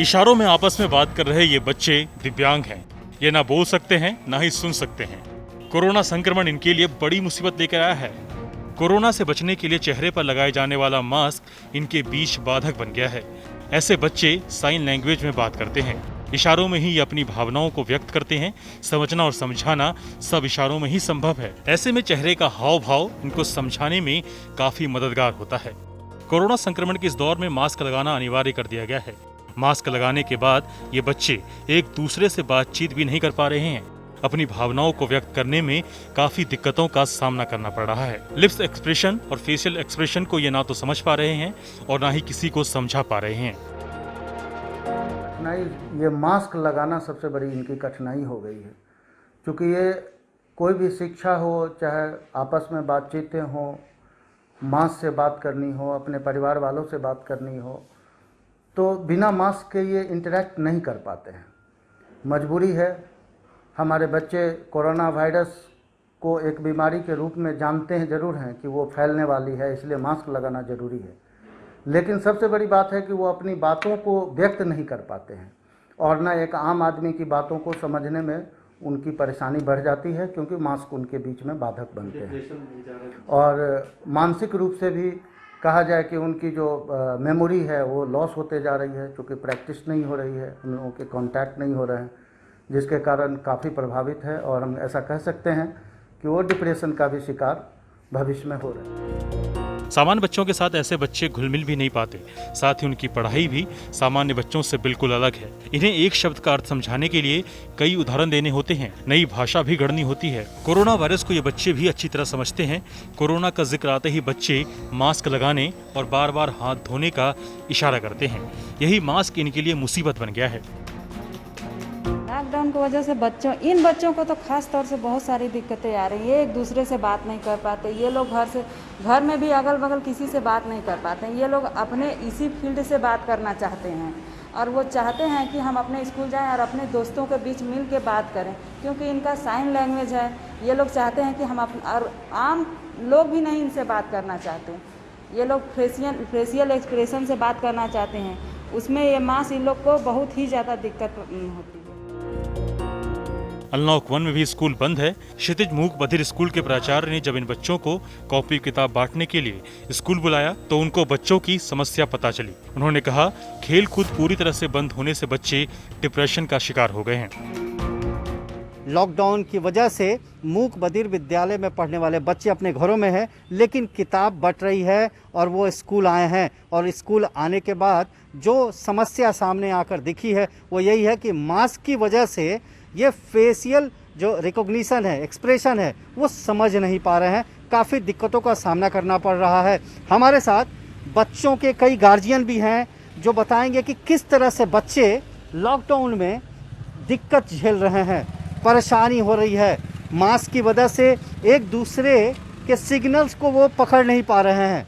इशारों में आपस में बात कर रहे ये बच्चे दिव्यांग हैं। ये ना बोल सकते हैं ना ही सुन सकते हैं। कोरोना संक्रमण इनके लिए बड़ी मुसीबत लेकर आया है। कोरोना से बचने के लिए चेहरे पर लगाए जाने वाला मास्क इनके बीच बाधक बन गया है। ऐसे बच्चे साइन लैंग्वेज में बात करते हैं। इशारों में ही ये अपनी भावनाओं को व्यक्त करते हैं। समझना और समझाना सब इशारों में ही संभव है। ऐसे में चेहरे का हाव भाव इनको समझाने में काफी मददगार होता है। कोरोना संक्रमण के इस दौर में मास्क लगाना अनिवार्य कर दिया गया है। मास्क लगाने के बाद ये बच्चे एक दूसरे से बातचीत भी नहीं कर पा रहे हैं। अपनी भावनाओं को व्यक्त करने में काफी दिक्कतों का सामना करना पड़ रहा है। लिप्स एक्सप्रेशन और फेशियल एक्सप्रेशन को ये ना तो समझ पा रहे हैं और ना ही किसी को समझा पा रहे हैं। ये मास्क लगाना सबसे बड़ी इनकी कठिनाई हो गई है, क्योंकि ये कोई भी शिक्षा हो, चाहे आपस में बातचीतें हो, मास्क से बात करनी हो, अपने परिवार वालों से बात करनी हो, तो बिना मास्क के ये इंटरेक्ट नहीं कर पाते हैं। मजबूरी है। हमारे बच्चे कोरोना वायरस को एक बीमारी के रूप में जानते हैं, ज़रूर हैं कि वो फैलने वाली है, इसलिए मास्क लगाना ज़रूरी है। लेकिन सबसे बड़ी बात है कि वो अपनी बातों को व्यक्त नहीं कर पाते हैं और न एक आम आदमी की बातों को समझने में उनकी परेशानी बढ़ जाती है, क्योंकि मास्क उनके बीच में बाधक बनते हैं। और मानसिक रूप से भी कहा जाए कि उनकी जो मेमोरी है वो लॉस होते जा रही है, क्योंकि प्रैक्टिस नहीं हो रही है, उन लोगों के कांटेक्ट नहीं हो रहे हैं, जिसके कारण काफ़ी प्रभावित है। और हम ऐसा कह सकते हैं कि वो डिप्रेशन का भी शिकार भविष्य में हो रहे हैं। सामान्य बच्चों के साथ ऐसे बच्चे घुल मिल भी नहीं पाते। साथ ही उनकी पढ़ाई भी सामान्य बच्चों से बिल्कुल अलग है। इन्हें एक शब्द का अर्थ समझाने के लिए कई उदाहरण देने होते हैं, नई भाषा भी गढ़नी होती है। कोरोना वायरस को ये बच्चे भी अच्छी तरह समझते हैं। कोरोना का जिक्र आते ही बच्चे मास्क लगाने और बार बार हाथ धोने का इशारा करते हैं। यही मास्क इनके लिए मुसीबत बन गया है। लॉकडाउन की वजह से इन बच्चों को तो खास तौर से बहुत सारी दिक्कतें आ रही है। एक दूसरे से बात नहीं कर पाते। ये लोग घर में भी अगल बगल किसी से बात नहीं कर पाते हैं। ये लोग अपने इसी फील्ड से बात करना चाहते हैं और वो चाहते हैं कि हम अपने स्कूल जाएं और अपने दोस्तों के बीच मिल के बात करें, क्योंकि इनका साइन लैंग्वेज है। ये लोग चाहते हैं कि हम और आम लोग भी नहीं इनसे बात करना चाहते। ये लोग फेशियल एक्सप्रेशन से बात करना चाहते हैं। उसमें ये मास्क इन लोग को बहुत ही ज़्यादा दिक्कत होती है। अनलॉक 1 में भी स्कूल बंद है। क्षितिज मूक बधिर स्कूल के प्राचार्य ने जब इन बच्चों को कॉपी किताब बांटने के लिए स्कूल बुलाया तो उनको बच्चों की समस्या पता चली। उन्होंने कहा, खेल कूद पूरी तरह से बंद होने से बच्चे डिप्रेशन का शिकार हो गए हैं। लॉकडाउन की वजह से मूक बधिर विद्यालय में पढ़ने वाले बच्चे अपने घरों में हैं, लेकिन किताब बंट रही है और वो स्कूल आए हैं। और स्कूल आने के बाद जो समस्या सामने आकर दिखी है वो यही है कि मास्क की वजह से ये फेशियल जो रिकॉग्निशन है, एक्सप्रेशन है, वो समझ नहीं पा रहे हैं। काफ़ी दिक्कतों का सामना करना पड़ रहा है। हमारे साथ बच्चों के कई गार्जियन भी हैं जो बताएंगे कि किस तरह से बच्चे लॉकडाउन में दिक्कत झेल रहे हैं, परेशानी हो रही है। मास्क की वजह से एक दूसरे के सिग्नल्स को वो पकड़ नहीं पा रहे हैं।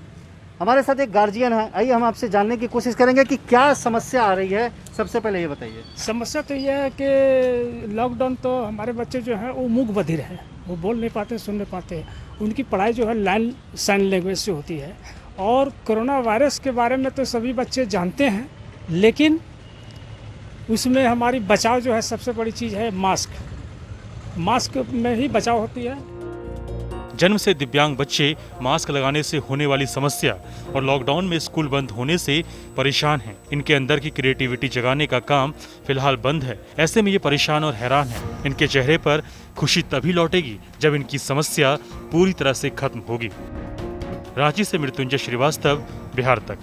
हमारे साथ एक गार्जियन है, आइए हम आपसे जानने की कोशिश करेंगे कि क्या समस्या आ रही है। सबसे पहले ये बताइए। समस्या तो यह है कि लॉकडाउन तो हमारे बच्चे जो हैं वो मूक बधिर हैं, वो बोल नहीं पाते, सुन नहीं पाते। उनकी पढ़ाई जो है साइन लैंग्वेज से होती है। और कोरोना वायरस के बारे में तो सभी बच्चे जानते हैं, लेकिन उसमें हमारी बचाव जो है सबसे बड़ी चीज़ है मास्क में ही बचाव होती है। जन्म से दिव्यांग बच्चे मास्क लगाने से होने वाली समस्या और लॉकडाउन में स्कूल बंद होने से परेशान हैं। इनके अंदर की क्रिएटिविटी जगाने का काम फिलहाल बंद है। ऐसे में ये परेशान और हैरान हैं। इनके चेहरे पर खुशी तभी लौटेगी जब इनकी समस्या पूरी तरह से खत्म होगी। रांची से मृत्युंजय श्रीवास्तव, बिहार तक।